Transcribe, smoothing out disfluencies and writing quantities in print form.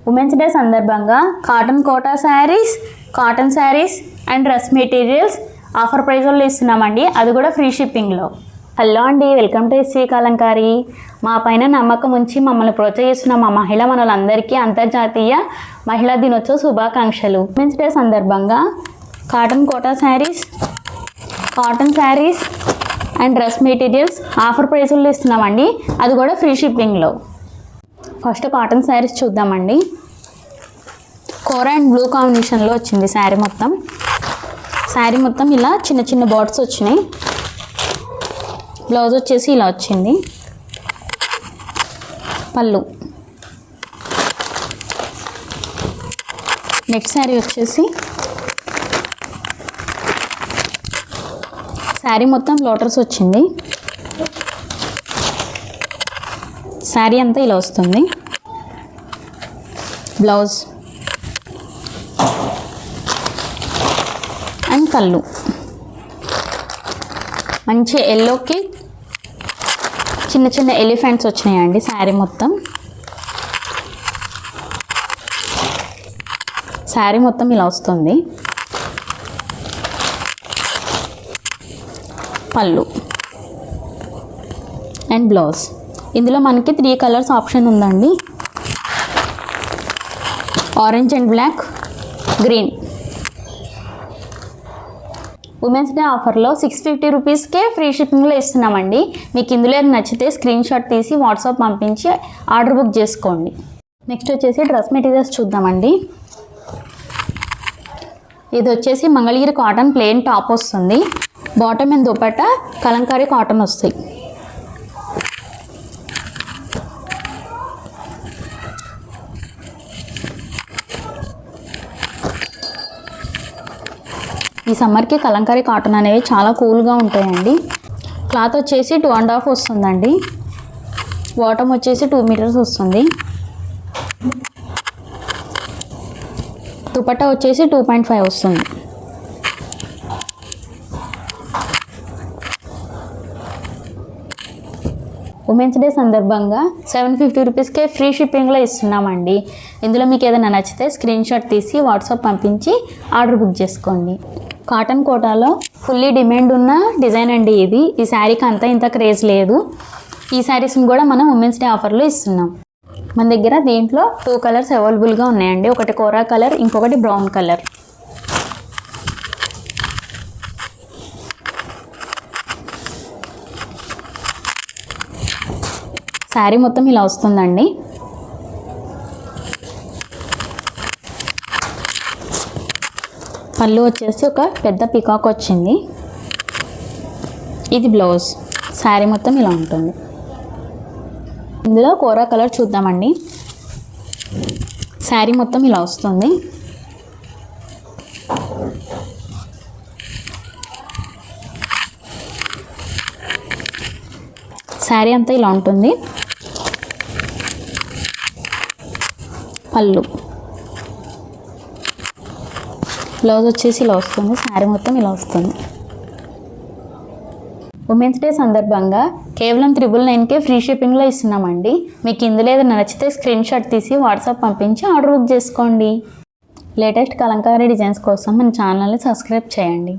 Women's day సందర్భంగా cotton Kota saris and dress materials offer ప్రైజ్లో ఇస్తున్నామండి. అది కూడా ఫ్రీ షిప్పింగ్లో. హలో అండి, వెల్కమ్ టు ఎస్వి కలంకారీ. మా పైన నమ్మకం ఉంచి మమ్మల్ని ప్రోత్సహిస్తున్న మా మహిళా మనులందరికీ అంతర్జాతీయ మహిళా దినోత్సవ శుభాకాంక్షలు. ఉమెన్స్ డే సందర్భంగా cotton Kota saris and dress materials offer ప్రైజ్లో ఇస్తున్నామండి. అది కూడా ఫ్రీ షిప్పింగ్లో. ఫస్ట్ కాటన్ శారీస్ చూద్దామండి. కోరా అండ్ బ్లూ కాంబినేషన్లో వచ్చింది శారీ మొత్తం ఇలా చిన్న చిన్న బాట్స్ వచ్చినాయి. బ్లౌజ్ వచ్చేసి ఇలా వచ్చింది. పళ్ళు. నెక్స్ట్ శారీ వచ్చేసి శారీ మొత్తం లోటర్స్ వచ్చింది. శారీ అంతా ఇలా వస్తుంది. బ్లౌజ్ అండ్ కళ్ళు. మంచి ఎల్లోకి చిన్న చిన్న ఎలిఫెంట్స్ వచ్చినాయండి. శారీ మొత్తం ఇలా వస్తుంది. పళ్ళు అండ్ బ్లౌజ్. ఇందులో మనకి 3 కలర్స్ ఆప్షన్ ఉందండి. Orange and black, green. Women's day ఆఫర్లో 650 రూపీస్కే ఫ్రీ షిప్పింగ్లో ఇస్తున్నామండి. మీకు ఇందులో నచ్చితే స్క్రీన్ షాట్ తీసి వాట్సాప్ పంపించి ఆర్డర్ బుక్ చేసుకోండి. నెక్స్ట్ వచ్చేసి డ్రెస్ మెటీరియల్స్ చూద్దామండి. ఇది వచ్చేసి మంగళగిరి కాటన్ ప్లెయిన్ టాప్ వస్తుంది. Bottom and dupatta Kalamkari cotton వస్తాయి. ఈ సమ్మర్కి కలంకారీ కాటన్ అనేవి చాలా కూల్గా ఉంటాయండి. క్లాత్ వచ్చేసి 2.5 వస్తుందండి. బాటమ్ వచ్చేసి 2 మీటర్స్ వస్తుంది. దుపట్టా వచ్చేసి 2.5 వస్తుంది. ఉమెన్స్ డే సందర్భంగా 750 రూపీస్కే ఫ్రీ షిప్పింగ్లో ఇస్తున్నామండి. ఇందులో మీకు ఏదైనా నచ్చితే స్క్రీన్ షాట్ తీసి వాట్సాప్ పంపించి ఆర్డర్ బుక్ చేసుకోండి. కాటన్ కోటాలో ఫుల్లీ డిమాండ్ ఉన్న డిజైన్ అండి ఇది. ఈ శారీకి అంతా ఇంత క్రేజ్ లేదు. ఈ శారీస్ని కూడా మనం ఉమెన్స్ డే ఆఫర్లో ఇస్తున్నాం. మన దగ్గర దీంట్లో 2 కలర్స్ అవైలబుల్గా ఉన్నాయండి. ఒకటి కోరా కలర్, ఇంకొకటి బ్రౌన్ కలర్. శారీ మొత్తం ఇలా వస్తుందండి. పళ్ళు వచ్చేసి ఒక పెద్ద పికాక్ వచ్చింది. ఇది బ్లౌజ్. శారీ మొత్తం ఇలా ఉంటుంది. ఇందులో కోరా కలర్ చూద్దామండి. శారీ మొత్తం ఇలా వస్తుంది. శారీ అంతా ఇలా ఉంటుంది. పళ్ళు. బ్లౌజ్ వచ్చేసి ఇలా వస్తుంది. శారీ మొత్తం ఇలా వస్తుంది. ఉమెన్స్ డే సందర్భంగా కేవలం 999కే ఫ్రీ షిప్పింగ్లో ఇస్తున్నామండి. మీకు ఇందులో ఏదైనా నచ్చితే స్క్రీన్ షాట్ తీసి వాట్సాప్ పంపించి ఆర్డర్ బుక్ చేసుకోండి. లేటెస్ట్ కలంకారీ డిజైన్స్ కోసం మన ఛానల్ని సబ్స్క్రైబ్ చేయండి.